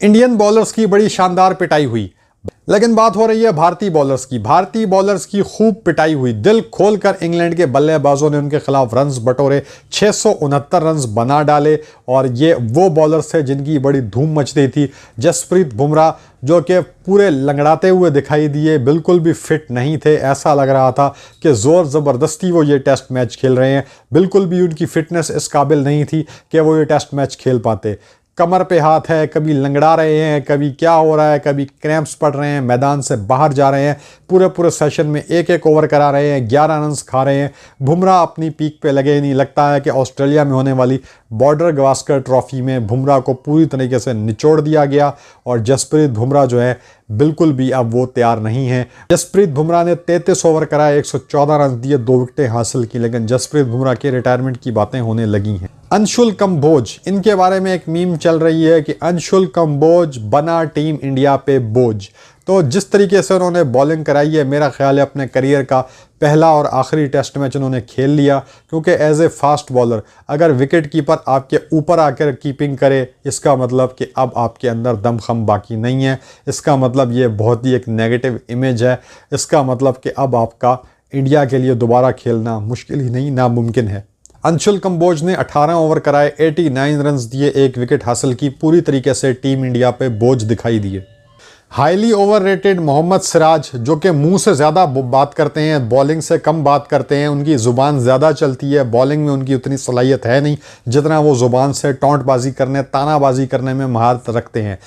Indian bowlers की बड़ी शानदार पिटाई हुई, लेकिन बात हो रही है भारतीय बॉलर्स की। भारतीय बॉलर्स की खूब पिटाई हुई, दिल खोलकर इंग्लैंड के बल्लेबाजों ने उनके खिलाफ रन्स बटोरे, 669 रन्स बना डाले। और ये वो बॉलर्स थे जिनकी बड़ी धूम मच रही थी। जसप्रीत बुमराह जो कि पूरे लंगड़ाते हुए दिखाई दिए, बिल्कुल भी फिट नहीं थे, ऐसा लग रहा था कि ज़ोर ज़बरदस्ती वो ये टेस्ट मैच खेल रहे हैं। बिल्कुल भी उनकी फिटनेस इस काबिल नहीं थी कि वो ये टेस्ट मैच खेल पाते। कमर पे हाथ है, कभी लंगड़ा रहे हैं, कभी क्या हो रहा है, कभी क्रैम्प्स पड़ रहे हैं, मैदान से बाहर जा रहे हैं। पूरे सेशन में एक एक ओवर करा रहे हैं, 11 रन्स खा रहे हैं। बुमराह अपनी पीक पे लगे नहीं। लगता है कि ऑस्ट्रेलिया में होने वाली बॉर्डर गवास्कर ट्रॉफी में बुमराह को पूरी तरीके से निचोड़ दिया गया और जसप्रीत बुमराह जो है बिल्कुल भी अब वो तैयार नहीं है। जसप्रीत बुमराह ने 33 ओवर कराए, 114 रन दिए, 2 विकेटें हासिल की, लेकिन जसप्रीत बुमराह के रिटायरमेंट की बातें होने लगी हैं। अंशुल कंबोज, इनके बारे में एक मीम चल रही है कि अंशुल कंबोज बना टीम इंडिया पे बोझ। तो जिस तरीके से उन्होंने बॉलिंग कराई है, मेरा ख्याल है अपने करियर का पहला और आखिरी टेस्ट मैच उन्होंने खेल लिया। क्योंकि एज ए फास्ट बॉलर अगर विकेट कीपर आपके ऊपर आकर कीपिंग करे, इसका मतलब कि अब आपके अंदर दमखम बाकी नहीं है। इसका मतलब ये बहुत ही एक नेगेटिव इमेज है। इसका मतलब कि अब आपका इंडिया के लिए दोबारा खेलना मुश्किल ही नहीं, नामुमकिन है। अंशुल कंबोज ने 18 ओवर कराए, 89 रन्स दिए, 1 विकेट हासिल की, पूरी तरीके से टीम इंडिया पे बोझ दिखाई दिए। हाईली ओवररेटेड मोहम्मद सिराज, जो कि मुंह से ज़्यादा बात करते हैं, बॉलिंग से कम बात करते हैं, उनकी ज़ुबान ज़्यादा चलती है, बॉलिंग में उनकी उतनी सलाहियत है नहीं जितना वो ज़ुबान से टॉन्टबाजी करने, तानाबाजी करने में महारत रखते हैं।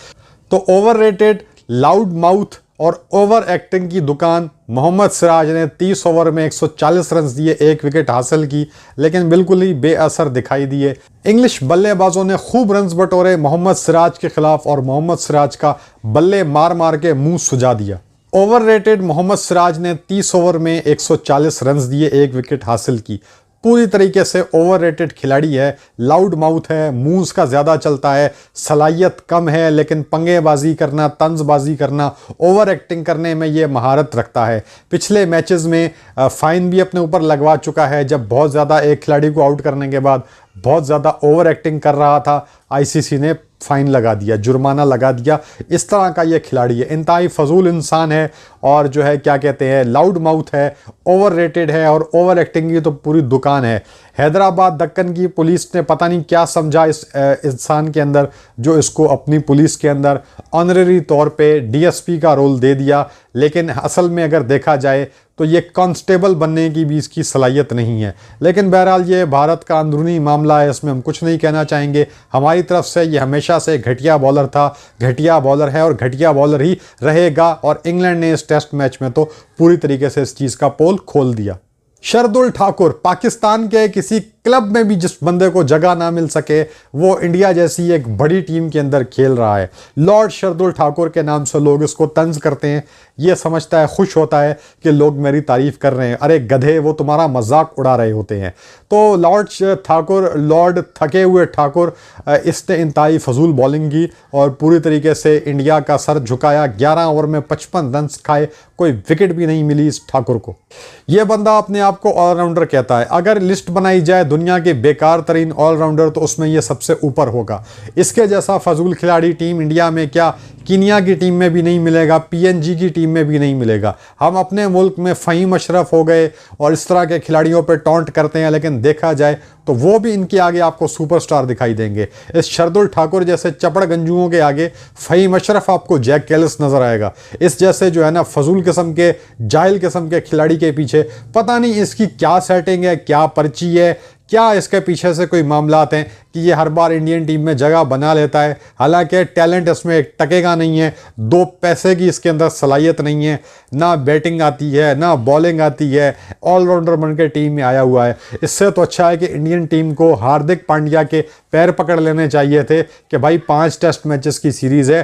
तो ओवररेटेड, लाउड माउथ और ओवर एक्टिंग की दुकान मोहम्मद सिराज ने 30 ओवर में 140 रन दिए, 1 विकेट हासिल की, लेकिन बिल्कुल ही बेअसर दिखाई दिए। इंग्लिश बल्लेबाजों ने खूब रन्स बटोरे मोहम्मद सिराज के खिलाफ और मोहम्मद सिराज का बल्ले मार मार के मुंह सुजा दिया। ओवररेटेड मोहम्मद सिराज ने 30 ओवर में 140 रन दिए, 1 विकेट हासिल की, पूरी तरीके से ओवररेटेड खिलाड़ी है। लाउड माउथ है, मुंह उसका ज़्यादा चलता है, सलाहियत कम है, लेकिन पंगेबाजी करना, तंजबाजी करना, ओवर एक्टिंग करने में ये महारत रखता है। पिछले मैचेस में फ़ाइन भी अपने ऊपर लगवा चुका है। जब बहुत ज़्यादा एक खिलाड़ी को आउट करने के बाद बहुत ज़्यादा ओवर एक्टिंग कर रहा था, आईसीसी ने फ़ाइन लगा दिया, जुर्माना लगा दिया। इस तरह का ये खिलाड़ी है, इंतहाई फजूल इंसान है और जो है क्या कहते हैं, लाउड माउथ है, ओवररेटेड है और ओवर एक्टिंग की तो पूरी दुकान है। हैदराबाद दक्कन की पुलिस ने पता नहीं क्या समझा इस इंसान के अंदर, जो इसको अपनी पुलिस के अंदर ऑनरेरी तौर पे डीएसपी का रोल दे दिया। लेकिन असल में अगर देखा जाए तो ये कांस्टेबल बनने की भी इसकी सलाहियत नहीं है। लेकिन बहरहाल ये भारत का अंदरूनी मामला है, इसमें हम कुछ नहीं कहना चाहेंगे। हमारी तरफ से ये हमेशा से घटिया बॉलर था, घटिया बॉलर है और घटिया बॉलर ही रहेगा। और इंग्लैंड ने इस टेस्ट मैच में तो पूरी तरीके से इस चीज़ का पोल खोल दिया। शार्दुल ठाकुर, पाकिस्तान के किसी क्लब में भी जिस बंदे को जगह ना मिल सके, वो इंडिया जैसी एक बड़ी टीम के अंदर खेल रहा है। लॉर्ड शार्दुल ठाकुर के नाम से लोग इसको तंज करते हैं। ये समझता है, खुश होता है कि लोग मेरी तारीफ कर रहे हैं। अरे गधे, वो तुम्हारा मजाक उड़ा रहे होते हैं। तो लॉर्ड थके हुए ठाकुर, इसने इंतहाई फजूल बॉलिंग की और पूरी तरीके से इंडिया का सर झुकाया। 11 ओवर में 55 रन खाए, कोई विकेट भी नहीं मिली इस ठाकुर को। यह बंदा अपने आप को ऑलराउंडर कहता है। अगर लिस्ट बनाई जाए दुनिया के बेकार तरीन ऑलराउंडर तो उसमें यह सबसे ऊपर होगा। इसके जैसा फजूल खिलाड़ी टीम इंडिया में क्या, कीनिया की टीम में भी नहीं मिलेगा, पीएनजी की टीम में भी नहीं मिलेगा। हम अपने मुल्क में फ़हीम अशरफ हो गए और इस तरह के खिलाड़ियों पे टॉन्ट करते हैं, लेकिन देखा जाए तो वो भी इनके आगे आपको सुपरस्टार दिखाई देंगे। इस शार्दुल ठाकुर जैसे चपड़ गंजुओं के आगे फ़हीम अशरफ आपको जैक कैलिस नज़र आएगा। इस जैसे जो है ना फजूल किस्म के, जाहिल किस्म के खिलाड़ी के पीछे पता नहीं इसकी क्या सेटिंग है, क्या पर्ची है, क्या इसके पीछे से कोई मामलात हैं कि ये हर बार इंडियन टीम में जगह बना लेता है। हालांकि टैलेंट इसमें टकेगा नहीं है, 2 पैसे की इसके अंदर सलाहियत नहीं है, ना बैटिंग आती है ना बॉलिंग आती है, ऑलराउंडर बन के टीम में आया हुआ है। इससे तो अच्छा है कि इंडियन टीम को हार्दिक पांड्या के पैर पकड़ लेने चाहिए थे कि भाई 5 टेस्ट मैचेस की सीरीज़ है,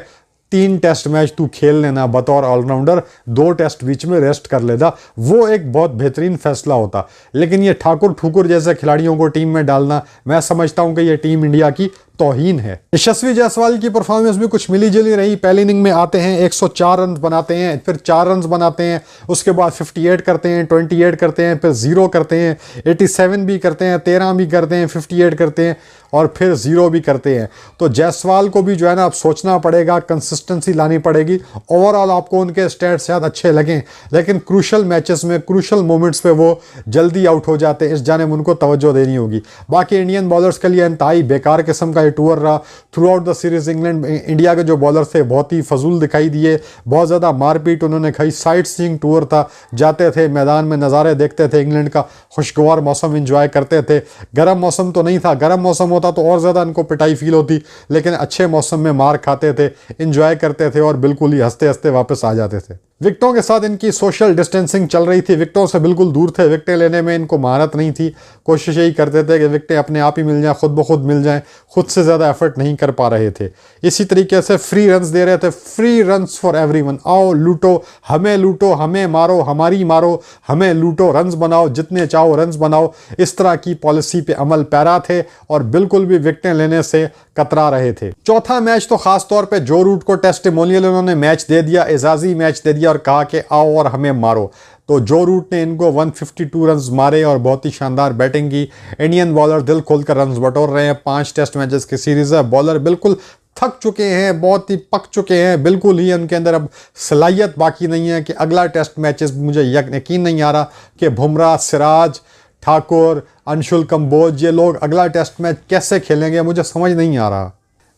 3 टेस्ट मैच तू खेल लेना बतौर ऑलराउंडर, 2 टेस्ट बीच में रेस्ट कर लेता, वो एक बहुत बेहतरीन फैसला होता। लेकिन ये ठाकुर ठुकुर जैसे खिलाड़ियों को टीम में डालना, मैं समझता हूं कि ये टीम इंडिया की तौहीन है। यशस्वी जायसवाल की परफॉर्मेंस भी कुछ मिली जुली रही। पहली इनिंग में आते हैं 104 रन बनाते हैं, फिर 4 रन बनाते हैं, उसके बाद 58 करते हैं, 28 करते हैं, फिर 0 करते हैं, 87 भी करते हैं, 13 भी करते हैं, 58 करते हैं और फिर 0 भी करते हैं। तो जायसवाल को भी जो है ना अब सोचना पड़ेगा, कंसिस्टेंसी लानी पड़ेगी। ओवरऑल आपको उनके स्टैट्स शायद अच्छे लगें, लेकिन क्रूशल मैचेस में, क्रूशल मोमेंट्स पे वो जल्दी आउट हो जाते हैं। इस जानिब उनको तवज्जो देनी होगी। बाकी इंडियन बॉलर्स के लिए इंतहाई बेकार किस्म का ये टूर रहा। Through out the series India के जो बॉलर्स थे बहुत ही फजूल दिखाई दिए, बहुत ज़्यादा मारपीट उन्होंने खाई। साइट सीइंग टूर था, जाते थे मैदान में नज़ारे देखते थे, इंग्लैंड का खुशगवार मौसम इंजॉय करते थे। गर्म मौसम तो नहीं था, गर्म मौसम होता तो और ज़्यादा इनको पिटाई फील होती, लेकिन अच्छे मौसम में मार खाते थे, इंजॉय करते थे और बिल्कुल ही हंसते हंसते वापस आ जाते थे। विकेटों के साथ इनकी सोशल डिस्टेंसिंग चल रही थी, विकेटों से बिल्कुल दूर थे, विकेटें लेने में इनको महारत नहीं थी। कोशिश यही करते थे कि विकेटें अपने आप ही मिल जाएं, खुद ब खुद मिल जाएं, खुद से ज़्यादा एफर्ट नहीं कर पा रहे थे। इसी तरीके से फ्री रन्स दे रहे थे, फ्री रन्स फॉर एवरीवन। आओ लूटो, हमें मारो, हमारी मारो, हमें लूटो, रन्स बनाओ, जितने चाहो रन्स बनाओ। इस तरह की पॉलिसी पे अमल पैरा थे और बिल्कुल भी विकेटें लेने से कतरा रहे थे। चौथा मैच तो खास तौर पे जो रूट को टेस्टिमोनियल उन्होंने मैच दे दिया, एजाजी मैच दे दिया और कहा कि आओ और हमें मारो। तो जो रूट ने इनको 152 रन्स मारे और बहुत ही शानदार बैटिंग की। इंडियन बॉलर दिल खोलकर रन्स बटोर रहे हैं। 5 टेस्ट मैचेस की सीरीज है। बॉलर बिल्कुल थक चुके हैं, बहुत ही पक चुके हैं, बिल्कुल ही उनके अंदर अब सलाहियत बाकी नहीं है कि अगला टेस्ट मैचेस, मुझे यकीन नहीं आ रहा कि बुमराह, सिराज, ठाकुर, अंशुल कंबोज ये लोग अगला टेस्ट मैच कैसे खेलेंगे, मुझे समझ नहीं आ रहा।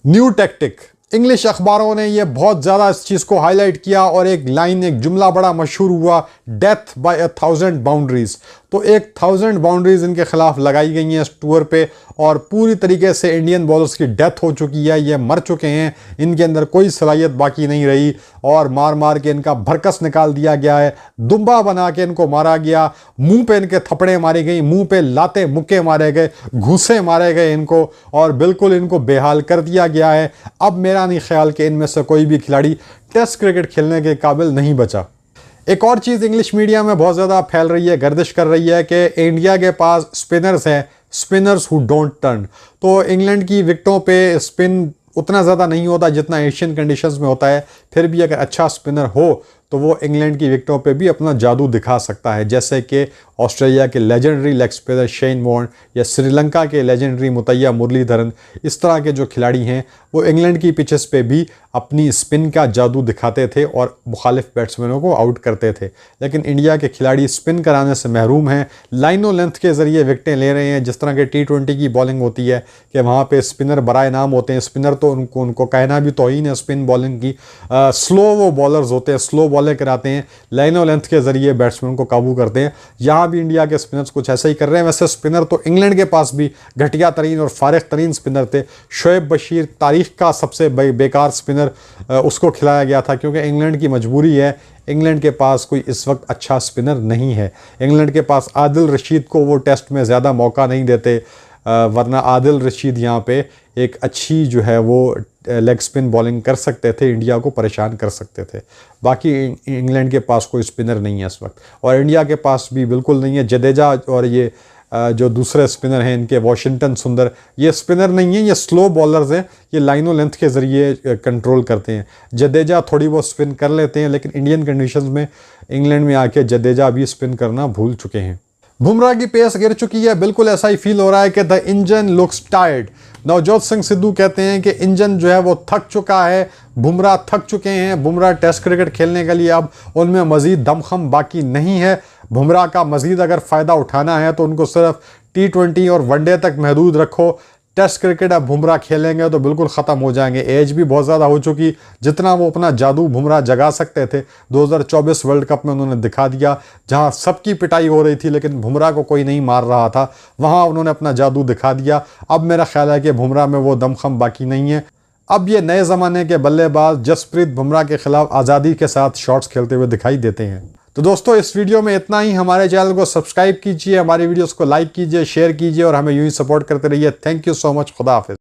न्यू टैक्टिक, इंग्लिश अखबारों ने ये बहुत ज़्यादा इस चीज़ को हाईलाइट किया और एक लाइन, एक जुमला बड़ा मशहूर हुआ, डेथ बाय 1000 बाउंड्रीज। तो 1000 बाउंड्रीज इनके खिलाफ लगाई गई हैं इस टूर पे और पूरी तरीके से इंडियन बॉलर्स की डेथ हो चुकी है, ये मर चुके हैं, इनके अंदर कोई सलाहियत बाकी नहीं रही और मार मार के इनका भरकस निकाल दिया गया है, दुम्बा बना के इनको मारा गया, मुंह पे इनके थप्पड़े मारी गई, मुंह पे लाते मुक्के मारे गए, घूसे मारे गए इनको और बिल्कुल इनको बेहाल कर दिया गया है। अब मेरा नहीं ख्याल कि इनमें से कोई भी खिलाड़ी टेस्ट क्रिकेट खेलने के काबिल नहीं बचा। एक और चीज़ इंग्लिश मीडिया में बहुत ज़्यादा फैल रही है, गर्दिश कर रही है कि इंडिया के पास स्पिनर्स हैं, स्पिनर्स हु डोंट टर्न। तो इंग्लैंड की विकेटों पे स्पिन उतना ज़्यादा नहीं होता जितना एशियन कंडीशंस में होता है, फिर भी अगर अच्छा स्पिनर हो तो वो इंग्लैंड की विकेटों पे भी अपना जादू दिखा सकता है। जैसे कि ऑस्ट्रेलिया के legendary leg spinner Shane Warne या श्रीलंका के लेजेंडरी मुतैया मुरलीधरन, इस तरह के जो खिलाड़ी हैं वो इंग्लैंड की पिचेस पे भी अपनी स्पिन का जादू दिखाते थे और मुखालिफ बैट्समैनों को आउट करते थे। लेकिन इंडिया के खिलाड़ी स्पिन कराने से महरूम हैं, लाइनों लेंथ के ज़रिए विकेटें ले रहे हैं। जिस तरह के T20 की बॉलिंग होती है कि वहाँ पे स्पिनर बराए नाम होते हैं, स्पिनर तो उनको कहना भी तौहीन है स्पिन बॉलिंग की। स्लो वो बॉलर्स होते हैं, स्लो बॉलिंग कराते हैं, लाइनों लेंथ के ज़रिए बैट्समैन को काबू करते हैं। यहाँ भी इंडिया के स्पिनर्स कुछ ऐसा ही कर रहे हैं। वैसे स्पिनर तो इंग्लैंड के पास भी घटिया तरीन और फारिग तरीन स्पिनर थे। शोएब बशीर तारीख का सबसे बेकार स्पिनर उसको खिलाया गया था क्योंकि इंग्लैंड की मजबूरी है, इंग्लैंड के पास कोई इस वक्त अच्छा स्पिनर नहीं है। इंग्लैंड के पास आदिल रशीद को वो टेस्ट में ज़्यादा मौका नहीं देते, वरना आदिल रशीद यहाँ पे एक अच्छी जो है वो लेग स्पिन बॉलिंग कर सकते थे, इंडिया को परेशान कर सकते थे। बाकी इंग्लैंड के पास कोई स्पिनर नहीं है इस वक्त और इंडिया के पास भी बिल्कुल नहीं है। जडेजा और ये जो दूसरे स्पिनर हैं इनके, वॉशिंगटन सुंदर, ये स्पिनर नहीं है, ये स्लो बॉलर्स हैं, ये लाइनों लेंथ के ज़रिए कंट्रोल करते हैं। जडेजा थोड़ी बहुत स्पिन कर लेते हैं, लेकिन इंडियन कंडीशंस में इंग्लैंड में आके जडेजा भी स्पिन करना भूल चुके हैं। बुमराह की पेस गिर चुकी है, बिल्कुल ऐसा ही फील हो रहा है कि the engine looks tired. Navjot Singh Sidhu कहते हैं कि इंजन जो है वो थक चुका है, बुमराह थक चुके हैं। बुमराह टेस्ट क्रिकेट खेलने के लिए अब उनमें मज़ीद दमखम बाकी नहीं है। बुमराह का मज़ीद अगर फ़ायदा उठाना है तो उनको सिर्फ T20 और वनडे तक महदूद रखो। टेस्ट क्रिकेट अब बुमराह खेलेंगे तो बिल्कुल ख़त्म हो जाएंगे। एज भी बहुत ज़्यादा हो चुकी, जितना वो अपना जादू बुमराह जगा सकते थे 2024 वर्ल्ड कप में उन्होंने दिखा दिया। जहां सबकी पिटाई हो रही थी लेकिन बुमराह को कोई नहीं मार रहा था, वहां उन्होंने अपना जादू दिखा दिया। अब मेरा ख्याल है कि बुमराह में वो दमखम बाकी नहीं है। अब ये नए ज़माने के बल्लेबाज जसप्रीत बुमराह के ख़िलाफ़ आज़ादी के साथ शॉट्स खेलते हुए दिखाई देते हैं। तो दोस्तों इस वीडियो में इतना ही। हमारे चैनल को सब्सक्राइब कीजिए, हमारी वीडियोस को लाइक कीजिए, शेयर कीजिए और हमें यूं ही सपोर्ट करते रहिए। Thank you so much. खुदा हाफिज़।